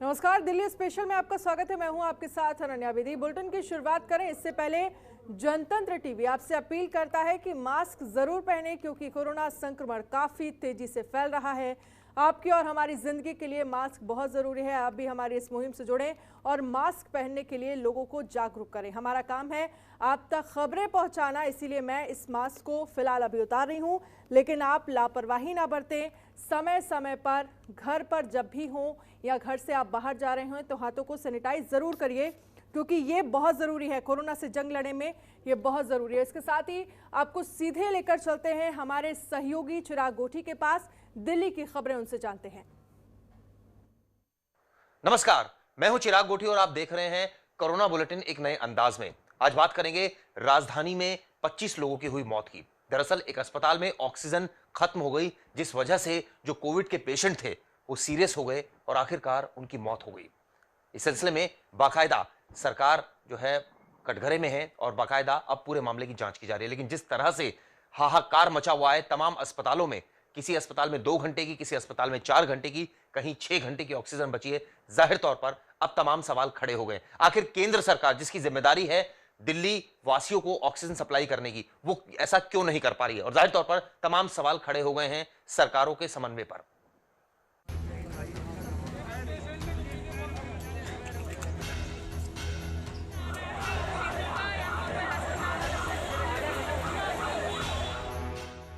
नमस्कार, दिल्ली स्पेशल में आपका स्वागत है। मैं हूं आपके साथ अनन्या विधि। बुलेटिन की शुरुआत करें इससे पहले जनतंत्र टीवी आपसे अपील करता है कि मास्क जरूर पहने, क्योंकि कोरोना संक्रमण काफी तेजी से फैल रहा है। आपकी और हमारी जिंदगी के लिए मास्क बहुत जरूरी है। आप भी हमारी इस मुहिम से जुड़ें और मास्क पहनने के लिए लोगों को जागरूक करें। हमारा काम है आप तक खबरें पहुंचाना, इसीलिए मैं इस मास्क को फिलहाल अभी उतार रही हूं, लेकिन आप लापरवाही ना बरतें। समय समय पर घर पर जब भी हो या घर से आप बाहर जा रहे हो तो हाथों को सैनिटाइज जरूर करिए, क्योंकि ये बहुत ज़रूरी है। कोरोना से जंग लड़ने में ये बहुत ज़रूरी है। इसके साथ ही आपको सीधे लेकर चलते हैं हमारे सहयोगी चिराग गोठी के पास। दिल्ली की खबरें उनसे जानते हैं। नमस्कार, मैं हूं चिराग गोठी और आप देख रहे हैं कोरोना बुलेटिन एक नए अंदाज में। आज बात करेंगे राजधानी में 25 लोगों की हुई मौत की। दरअसल एक अस्पताल में ऑक्सीजन खत्म हो गई, जिस वजह से जो कोविड के पेशेंट थे वो सीरियस हो गए और आखिरकार उनकी मौत हो गई। इस सिलसिले में बाकायदा सरकार जो है कटघरे में है और बाकायदा अब पूरे मामले की जांच की जा रही है। लेकिन जिस तरह से हाहाकार मचा हुआ है तमाम अस्पतालों में, किसी अस्पताल में 2 घंटे की, किसी अस्पताल में 4 घंटे की, कहीं 6 घंटे की ऑक्सीजन बची है। जाहिर तौर पर अब तमाम सवाल खड़े हो गए। आखिर केंद्र सरकार, जिसकी जिम्मेदारी है दिल्ली वासियों को ऑक्सीजन सप्लाई करने की, वो ऐसा क्यों नहीं कर पा रही है? और जाहिर तौर पर तमाम सवाल खड़े हो गए हैं सरकारों के समन्वय पर।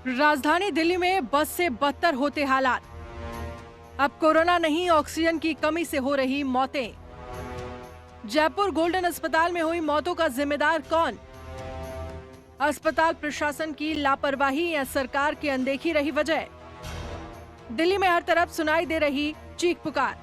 राजधानी दिल्ली में बस से बदतर होते हालात। अब कोरोना नहीं, ऑक्सीजन की कमी से हो रही मौतें। जयपुर गोल्डन अस्पताल में हुई मौतों का जिम्मेदार कौन? अस्पताल प्रशासन की लापरवाही या सरकार की अनदेखी रही वजह? दिल्ली में हर तरफ सुनाई दे रही चीख पुकार।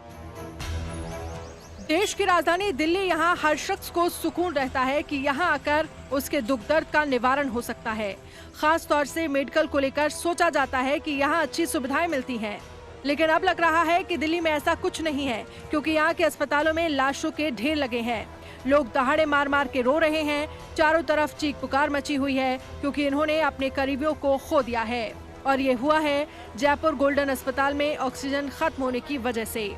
देश की राजधानी दिल्ली, यहाँ हर शख्स को सुकून रहता है कि यहाँ आकर उसके दुख दर्द का निवारण हो सकता है। खास तौर से मेडिकल को लेकर सोचा जाता है कि यहाँ अच्छी सुविधाएं मिलती हैं। लेकिन अब लग रहा है कि दिल्ली में ऐसा कुछ नहीं है, क्योंकि यहाँ के अस्पतालों में लाशों के ढेर लगे हैं। लोग दहाड़े मार मार के रो रहे हैं। चारों तरफ चीख पुकार मची हुई है, क्योंकि इन्होंने अपने करीबियों को खो दिया है। और ये हुआ है जयपुर गोल्डन अस्पताल में ऑक्सीजन खत्म होने की वजह से।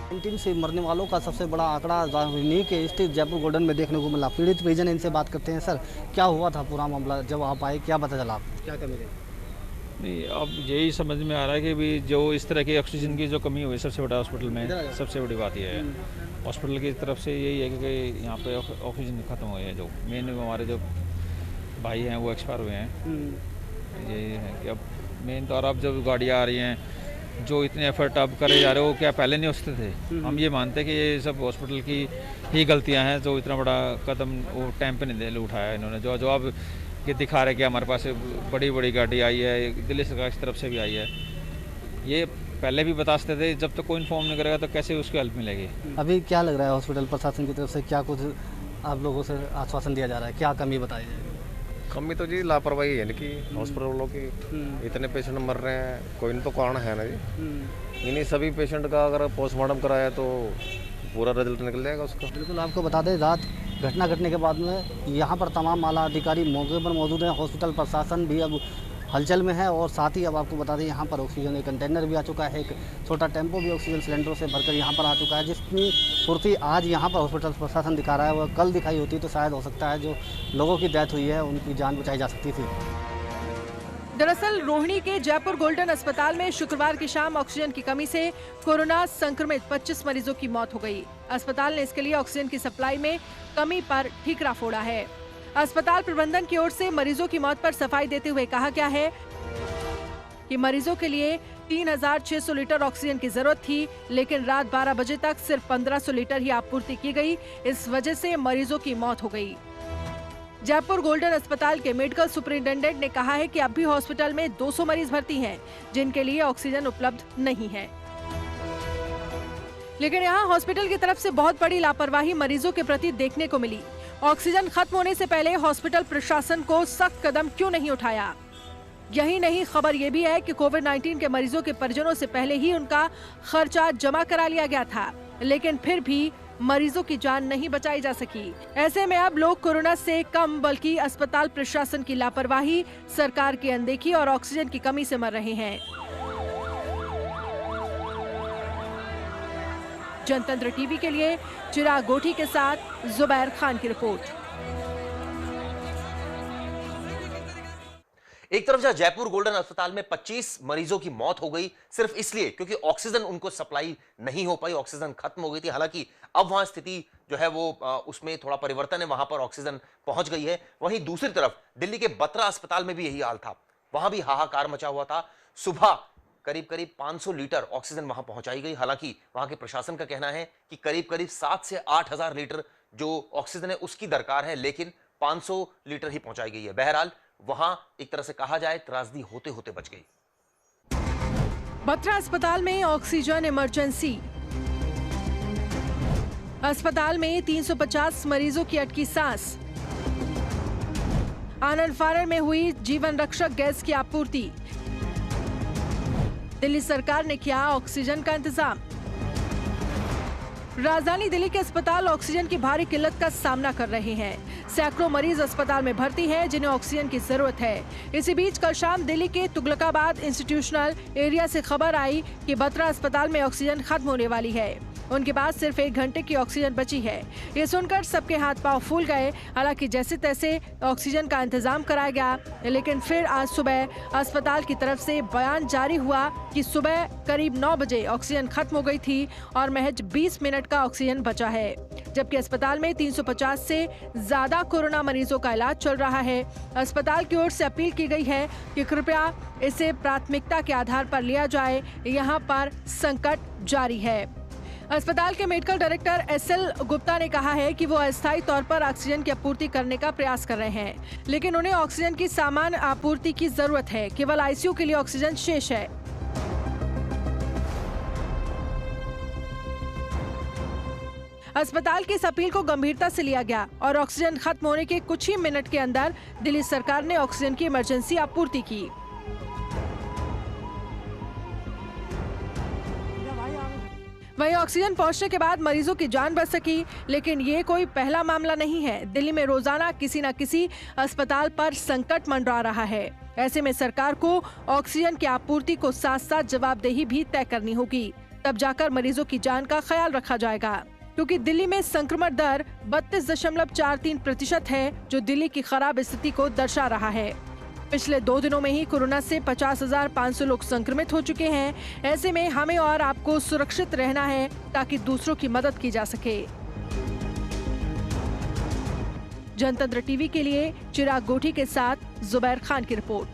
19 से मरने वालों का सबसे बड़ा आंकड़ा राजधानी के स्थित जयपुर गोल्डन में देखने को मिला। पीड़ित परिजन इनसे बात करते हैं। सर, क्या हुआ था पूरा मामला? जब आप आए क्या पता चला आपको? क्या कमी रही? नहीं, अब यही समझ में आ रहा है कि भी जो इस तरह की ऑक्सीजन की जो कमी हुई सबसे बड़ा हॉस्पिटल में, सबसे बड़ी बात यह है हॉस्पिटल की तरफ से यही है कि यहाँ पे ऑक्सीजन खत्म हुई है। जो मेन हमारे जो भाई हैं वो एक्सपायर हुए हैं। यही है कि अब मेन तौर अब जब गाड़ियाँ आ रही हैं, जो इतने एफर्ट अब करे जा रहे हो, क्या पहले नहीं उठते थे? हम ये मानते हैं कि ये सब हॉस्पिटल की ही गलतियां हैं, जो इतना बड़ा कदम वो टाइम पे नहीं उठाया इन्होंने। जो अब ये दिखा रहे कि हमारे पास बड़ी बड़ी गाड़ी आई है, दिल्ली सरकार की तरफ से भी आई है। ये पहले भी बता सकते थे। जब तक कोई इन्फॉर्म नहीं करेगा तो कैसे उसकी हेल्प मिलेगी? अभी क्या लग रहा है हॉस्पिटल प्रशासन की तरफ से क्या कुछ आप लोगों से आश्वासन दिया जा रहा है? क्या कमी बताई जाएगी? कमी तो जी लापरवाही है इनकी, हॉस्पिटल वालों की। इतने पेशेंट मर रहे हैं, कोई न तो कारण है ना जी। इन्हीं सभी पेशेंट का अगर पोस्टमार्टम कराया तो पूरा रिजल्ट निकल जाएगा उसका। बिल्कुल, आपको बता दें रात घटना घटने के बाद में यहाँ पर तमाम आला अधिकारी मौके पर मौजूद हैं। हॉस्पिटल प्रशासन भी अब हलचल में है और साथ ही अब आपको बता दें यहाँ पर ऑक्सीजन एक कंटेनर भी आ चुका है। एक छोटा टेम्पो भी ऑक्सीजन सिलेंडरों से भरकर यहाँ पर आ चुका है। जितनी फुर्ती आज यहाँ पर हॉस्पिटल प्रशासन दिखा रहा है वह कल दिखाई होती तो शायद हो सकता है जो लोगों की डेथ हुई है उनकी जान बचाई जा सकती थी। दरअसल रोहिणी के जयपुर गोल्डन अस्पताल में शुक्रवार की शाम ऑक्सीजन की कमी से कोरोना संक्रमित 25 मरीजों की मौत हो गई। अस्पताल ने इसके लिए ऑक्सीजन की सप्लाई में कमी पर ठीकरा फोड़ा है। अस्पताल प्रबंधन की ओर से मरीजों की मौत पर सफाई देते हुए कहा गया है कि मरीजों के लिए 3600 लीटर ऑक्सीजन की जरूरत थी, लेकिन रात 12 बजे तक सिर्फ 1500 लीटर ही आपूर्ति की गई। इस वजह से मरीजों की मौत हो गई। जयपुर गोल्डन अस्पताल के मेडिकल सुपरिंटेंडेंट ने कहा है कि अब भी हॉस्पिटल में 200 मरीज भर्ती हैं, जिनके लिए ऑक्सीजन उपलब्ध नहीं है। लेकिन यहाँ हॉस्पिटल की तरफ से बहुत बड़ी लापरवाही मरीजों के प्रति देखने को मिली। ऑक्सीजन खत्म होने से पहले हॉस्पिटल प्रशासन को सख्त कदम क्यों नहीं उठाया? यही नहीं, खबर ये भी है कि कोविड-19 के मरीजों के परिजनों से पहले ही उनका खर्चा जमा करा लिया गया था, लेकिन फिर भी मरीजों की जान नहीं बचाई जा सकी। ऐसे में अब लोग कोरोना से कम बल्कि अस्पताल प्रशासन की लापरवाही, सरकार की अनदेखी और ऑक्सीजन की कमी से मर रहे हैं। जनतंत्र टीवी के लिए चिराग गोठी के साथ जुबैर खान की रिपोर्ट। एक तरफ जहां जयपुर गोल्डन अस्पताल में 25 मरीजों की मौत हो गई सिर्फ इसलिए क्योंकि ऑक्सीजन उनको सप्लाई नहीं हो पाई, ऑक्सीजन खत्म हो गई थी। हालांकि अब वहां स्थिति जो है वो उसमें थोड़ा परिवर्तन है, वहां पर ऑक्सीजन पहुंच गई है। वहीं दूसरी तरफ दिल्ली के बत्रा अस्पताल में भी यही हाल था, वहां भी हाहाकार मचा हुआ था। सुबह करीब करीब 500 लीटर ऑक्सीजन वहां पहुंचाई गई। हालांकि वहां के प्रशासन का कहना है कि करीब करीब 7 से 8,000 लीटर जो ऑक्सीजन है उसकी दरकार है, लेकिन 500 लीटर ही पहुंचाई गई है। बहरहाल वहां एक तरह से कहा जाए त्रासदी होते होते बच गई। बत्रा अस्पताल में ऑक्सीजन इमरजेंसी। अस्पताल में 350 मरीजों की अटकी सांस। आनंद फानन में हुई जीवन रक्षक गैस की आपूर्ति। दिल्ली सरकार ने किया ऑक्सीजन का इंतजाम। राजधानी दिल्ली के अस्पताल ऑक्सीजन की भारी किल्लत का सामना कर रहे हैं। सैकड़ों मरीज अस्पताल में भर्ती हैं जिन्हें ऑक्सीजन की जरूरत है। इसी बीच कल शाम दिल्ली के तुगलकाबाद इंस्टीट्यूशनल एरिया से खबर आई कि बत्रा अस्पताल में ऑक्सीजन खत्म होने वाली है। उनके पास सिर्फ 1 घंटे की ऑक्सीजन बची है। ये सुनकर सबके हाथ पांव फूल गए। हालांकि जैसे तैसे ऑक्सीजन का इंतजाम कराया गया, लेकिन फिर आज सुबह अस्पताल की तरफ से बयान जारी हुआ कि सुबह करीब 9 बजे ऑक्सीजन खत्म हो गई थी और महज 20 मिनट का ऑक्सीजन बचा है, जबकि अस्पताल में 350 से ज्यादा कोरोना मरीजों का इलाज चल रहा है। अस्पताल की ओर से अपील की गई है कि कृपया इसे प्राथमिकता के आधार पर लिया जाए, यहाँ पर संकट जारी है। अस्पताल के मेडिकल डायरेक्टर एसएल गुप्ता ने कहा है कि वो अस्थायी तौर पर ऑक्सीजन की आपूर्ति करने का प्रयास कर रहे हैं, लेकिन उन्हें ऑक्सीजन की सामान्य आपूर्ति की जरूरत है। केवल आईसीयू के लिए ऑक्सीजन शेष है। अस्पताल की इस अपील को गंभीरता से लिया गया और ऑक्सीजन खत्म होने के कुछ ही मिनट के अंदर दिल्ली सरकार ने ऑक्सीजन की इमरजेंसी आपूर्ति की। वहीं ऑक्सीजन पहुंचने के बाद मरीजों की जान बच सकी, लेकिन ये कोई पहला मामला नहीं है। दिल्ली में रोजाना किसी न किसी अस्पताल पर संकट मंडरा रहा है। ऐसे में सरकार को ऑक्सीजन की आपूर्ति को साथ साथ जवाबदेही भी तय करनी होगी, तब जाकर मरीजों की जान का ख्याल रखा जाएगा। क्योंकि दिल्ली में संक्रमण दर 32.43% है, जो दिल्ली की खराब स्थिति को दर्शा रहा है। पिछले 2 दिनों में ही कोरोना से 50,500 लोग संक्रमित हो चुके हैं। ऐसे में हमें और आपको सुरक्षित रहना है ताकि दूसरों की मदद की जा सके। जनतंत्र टीवी के लिए चिराग गोठी के साथ जुबैर खान की रिपोर्ट।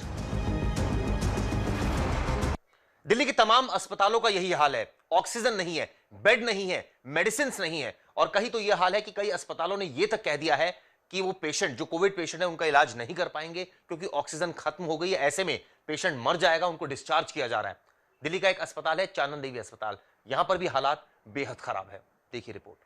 दिल्ली के तमाम अस्पतालों का यही हाल है। ऑक्सीजन नहीं है, बेड नहीं है, मेडिसिन नहीं है, और कहीं तो यह हाल है कि कई अस्पतालों ने यह तक कह दिया है कि वो पेशेंट जो कोविड पेशेंट है उनका इलाज नहीं कर पाएंगे क्योंकि ऑक्सीजन खत्म हो गई है। ऐसे में पेशेंट मर जाएगा, उनको डिस्चार्ज किया जा रहा है। दिल्ली का एक अस्पताल है चानन देवी अस्पताल, यहां पर भी हालात बेहद खराब है। देखिए रिपोर्ट।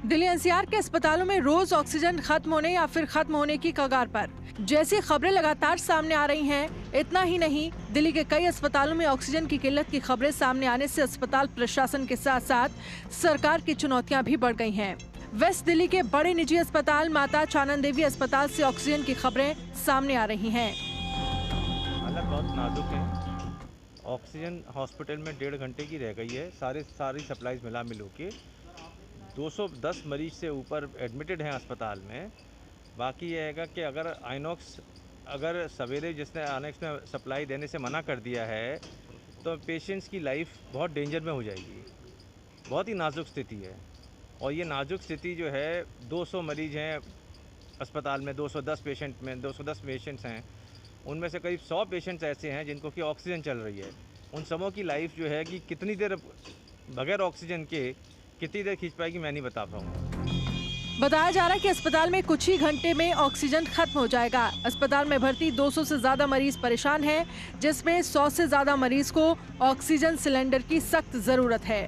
दिल्ली एनसीआर के अस्पतालों में रोज ऑक्सीजन खत्म होने या फिर खत्म होने की कगार पर जैसी खबरें लगातार सामने आ रही हैं। इतना ही नहीं, दिल्ली के कई अस्पतालों में ऑक्सीजन की किल्लत की खबरें सामने आने से अस्पताल प्रशासन के साथ साथ सरकार की चुनौतियां भी बढ़ गई हैं। वेस्ट दिल्ली के बड़े निजी अस्पताल माता चानन देवी अस्पताल से ऑक्सीजन की खबरें सामने आ रही हैं। हालत बहुत नाजुक है। ऑक्सीजन हॉस्पिटल में 1.5 घंटे की रह गई है। सारी सप्लाईज मिला मिलू के 210 मरीज से ऊपर एडमिटेड हैं अस्पताल में। बाकी ये है कि अगर आइनॉक्स अगर सवेरे जिसने आइनॉक्स में सप्लाई देने से मना कर दिया है तो पेशेंट्स की लाइफ बहुत डेंजर में हो जाएगी। बहुत ही नाजुक स्थिति है, और ये नाजुक स्थिति जो है 200 मरीज हैं अस्पताल में, 210 पेशेंट्स हैं, उनमें से करीब 100 पेशेंट्स ऐसे हैं जिनको कि ऑक्सीजन चल रही है। उन सबों की लाइफ जो है कि कितनी देर बगैर ऑक्सीजन के कितनी देर खींच पाएगी मैं नहीं बता पाऊँगा। बताया जा रहा है कि अस्पताल में कुछ ही घंटे में ऑक्सीजन खत्म हो जाएगा। अस्पताल में भर्ती 200 से ज्यादा मरीज परेशान हैं, जिसमें 100 से ज्यादा मरीज को ऑक्सीजन सिलेंडर की सख्त जरूरत है।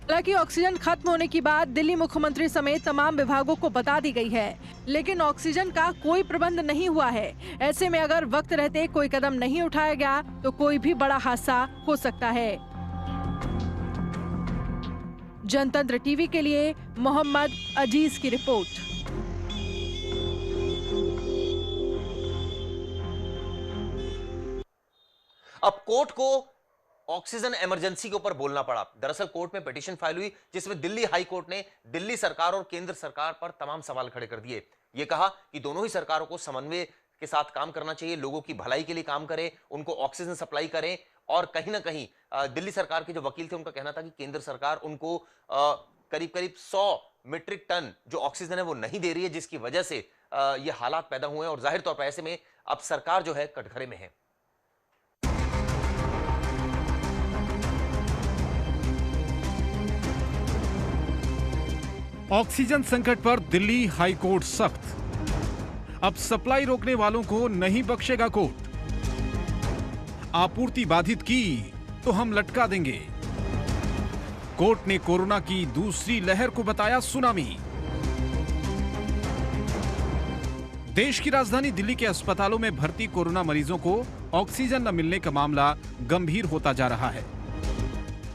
हालांकि ऑक्सीजन खत्म होने की बात दिल्ली मुख्यमंत्री समेत तमाम विभागों को बता दी गई है, लेकिन ऑक्सीजन का कोई प्रबंध नहीं हुआ है। ऐसे में अगर वक्त रहते कोई कदम नहीं उठाया गया तो कोई भी बड़ा हादसा हो सकता है। जनतंत्र टीवी के लिए मोहम्मद अजीज की रिपोर्ट। अब कोर्ट को ऑक्सीजन इमरजेंसी के ऊपर बोलना पड़ा। दरअसल कोर्ट में पिटीशन फाइल हुई जिसमें दिल्ली हाई कोर्ट ने दिल्ली सरकार और केंद्र सरकार पर तमाम सवाल खड़े कर दिए। यह कहा कि दोनों ही सरकारों को समन्वय के साथ काम करना चाहिए, लोगों की भलाई के लिए काम करें, उनको ऑक्सीजन सप्लाई करें। और कहीं ना कहीं दिल्ली सरकार के जो वकील थे उनका कहना था कि केंद्र सरकार उनको करीब करीब 100 मीट्रिक टन जो ऑक्सीजन है वो नहीं दे रही है, जिसकी वजह से ये हालात पैदा हुए हैं। और जाहिर तौर पर ऐसे में अब सरकार जो है कटघरे में है। ऑक्सीजन संकट पर दिल्ली हाई कोर्ट सख्त। अब सप्लाई रोकने वालों को नहीं बख्शेगा कोर्ट। आपूर्ति बाधित की तो हम लटका देंगे। कोर्ट ने कोरोना की दूसरी लहर को बताया सुनामी। देश की राजधानी दिल्ली के अस्पतालों में भर्ती कोरोना मरीजों को ऑक्सीजन न मिलने का मामला गंभीर होता जा रहा है।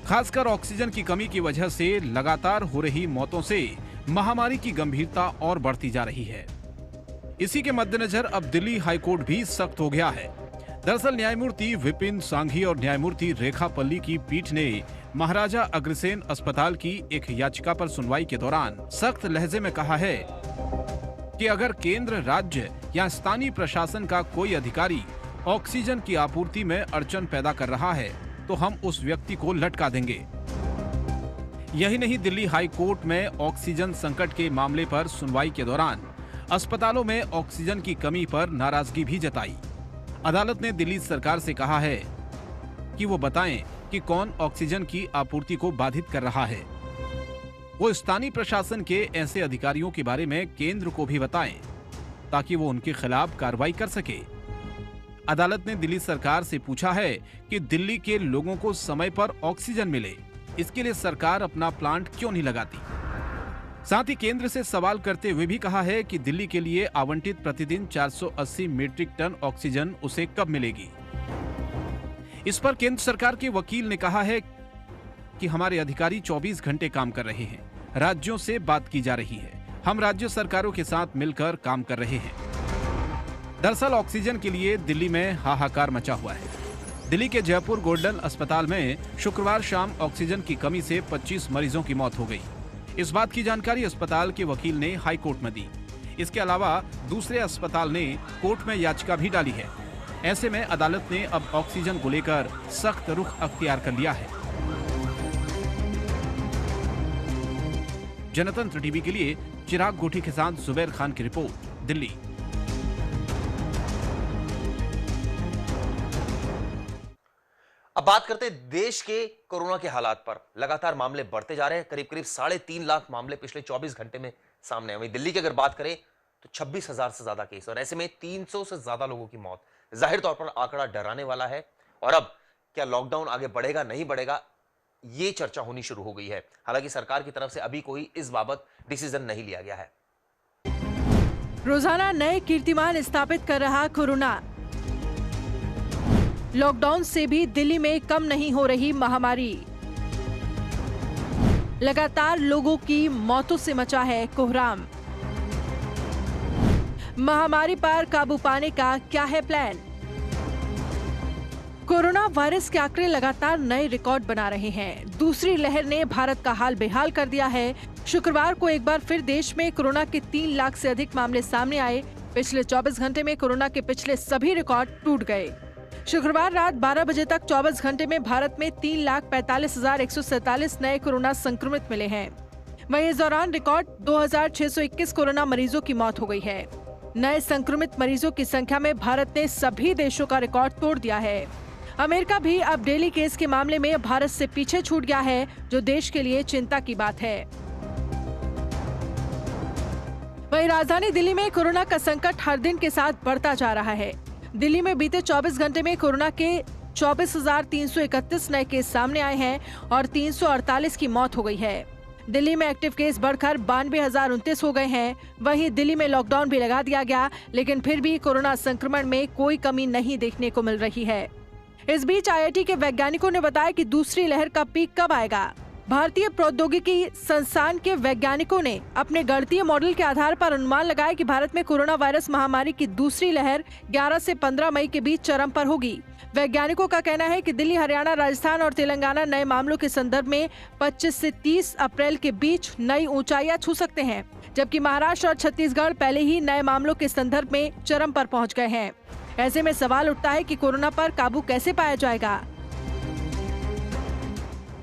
खासकर ऑक्सीजन की कमी की वजह से लगातार हो रही मौतों से महामारी की गंभीरता और बढ़ती जा रही है। इसी के मद्देनजर अब दिल्ली हाईकोर्ट भी सख्त हो गया है। दरअसल न्यायमूर्ति विपिन सांघी और न्यायमूर्ति रेखा पल्ली की पीठ ने महाराजा अग्रसेन अस्पताल की एक याचिका पर सुनवाई के दौरान सख्त लहजे में कहा है कि अगर केंद्र, राज्य या स्थानीय प्रशासन का कोई अधिकारी ऑक्सीजन की आपूर्ति में अड़चन पैदा कर रहा है तो हम उस व्यक्ति को लटका देंगे। यही नहीं, दिल्ली हाई कोर्ट में ऑक्सीजन संकट के मामले पर सुनवाई के दौरान अस्पतालों में ऑक्सीजन की कमी पर नाराजगी भी जताई। अदालत ने दिल्ली सरकार से कहा है कि वो बताएं कि कौन ऑक्सीजन की आपूर्ति को बाधित कर रहा है। वो स्थानीय प्रशासन के ऐसे अधिकारियों के बारे में केंद्र को भी बताएं ताकि वो उनके खिलाफ कार्रवाई कर सके। अदालत ने दिल्ली सरकार से पूछा है कि दिल्ली के लोगों को समय पर ऑक्सीजन मिले, इसके लिए सरकार अपना प्लांट क्यों नहीं लगाती। साथ ही केंद्र से सवाल करते हुए भी कहा है कि दिल्ली के लिए आवंटित प्रतिदिन 480 मीट्रिक टन ऑक्सीजन उसे कब मिलेगी। इस पर केंद्र सरकार के वकील ने कहा है कि हमारे अधिकारी 24 घंटे काम कर रहे हैं, राज्यों से बात की जा रही है, हम राज्य सरकारों के साथ मिलकर काम कर रहे हैं। दरअसल ऑक्सीजन के लिए दिल्ली में हाहाकार मचा हुआ है। दिल्ली के जयपुर गोल्डन अस्पताल में शुक्रवार शाम ऑक्सीजन की कमी से 25 मरीजों की मौत हो गई। इस बात की जानकारी अस्पताल के वकील ने हाई कोर्ट में दी। इसके अलावा दूसरे अस्पताल ने कोर्ट में याचिका भी डाली है। ऐसे में अदालत ने अब ऑक्सीजन को लेकर सख्त रुख अख्तियार कर लिया है। जनतंत्र टीवी के लिए चिराग गोठी के साथ जुबैर खान की रिपोर्ट, दिल्ली। अब बात करते हैं देश के कोरोना के हालात पर। लगातार मामले बढ़ते जा रहे हैं। करीब करीब 3.5 लाख मामले पिछले 24 घंटे में सामने आए। वहीं दिल्ली की अगर बात करें तो 26,000 से ज्यादा केस और ऐसे में 300 से ज्यादा लोगों की मौत। जाहिर तौर पर आंकड़ा डराने वाला है। और अब क्या लॉकडाउन आगे बढ़ेगा, नहीं बढ़ेगा, ये चर्चा होनी शुरू हो गई है। हालांकि सरकार की तरफ से अभी कोई इस बाबत डिसीजन नहीं लिया गया है। रोजाना नए कीर्तिमान स्थापित कर रहा कोरोना। लॉकडाउन से भी दिल्ली में कम नहीं हो रही महामारी। लगातार लोगों की मौतों से मचा है कोहराम। महामारी पर काबू पाने का क्या है प्लान? कोरोना वायरस के आंकड़े लगातार नए रिकॉर्ड बना रहे हैं। दूसरी लहर ने भारत का हाल बेहाल कर दिया है। शुक्रवार को एक बार फिर देश में कोरोना के 3 लाख से अधिक मामले सामने आए। पिछले 24 घंटे में कोरोना के पिछले सभी रिकॉर्ड टूट गए। शुक्रवार रात 12 बजे तक 24 घंटे में भारत में 3,45,147 नए कोरोना संक्रमित मिले हैं। वहीं इस दौरान रिकॉर्ड 2,621 कोरोना मरीजों की मौत हो गई है। नए संक्रमित मरीजों की संख्या में भारत ने सभी देशों का रिकॉर्ड तोड़ दिया है। अमेरिका भी अब डेली केस के मामले में भारत से पीछे छूट गया है, जो देश के लिए चिंता की बात है। वहीं राजधानी दिल्ली में कोरोना का संकट हर दिन के साथ बढ़ता जा रहा है। दिल्ली में बीते 24 घंटे में कोरोना के 24,331 नए केस सामने आए हैं और 348 की मौत हो गई है। दिल्ली में एक्टिव केस बढ़कर 92,029 हो गए हैं। वहीं दिल्ली में लॉकडाउन भी लगा दिया गया, लेकिन फिर भी कोरोना संक्रमण में कोई कमी नहीं देखने को मिल रही है। इस बीच IIT के वैज्ञानिकों ने बताया कि दूसरी लहर का पीक कब आएगा। भारतीय प्रौद्योगिकी संस्थान के वैज्ञानिकों ने अपने गणितीय मॉडल के आधार पर अनुमान लगाया कि भारत में कोरोना वायरस महामारी की दूसरी लहर 11 से 15 मई के बीच चरम पर होगी। वैज्ञानिकों का कहना है कि दिल्ली, हरियाणा, राजस्थान और तेलंगाना नए मामलों के संदर्भ में 25 से 30 अप्रैल के बीच नई ऊंचाइयां छू सकते हैं, जबकि महाराष्ट्र और छत्तीसगढ़ पहले ही नए मामलों के संदर्भ में चरम पर पहुंच गए हैं। ऐसे में सवाल उठता है कि कोरोना पर काबू कैसे पाया जाएगा।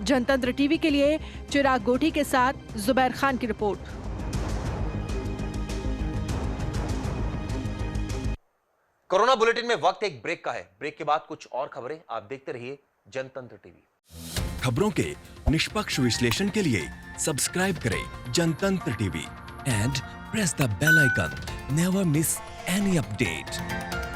जनतंत्र टीवी के लिए चिराग गोठी के साथ जुबैर खान की रिपोर्ट। कोरोना बुलेटिन में वक्त एक ब्रेक का है। ब्रेक के बाद कुछ और खबरें आप देखते रहिए जनतंत्र टीवी। खबरों के निष्पक्ष विश्लेषण के लिए सब्सक्राइब करें Jantantra TV and press the bell icon. Never miss any update.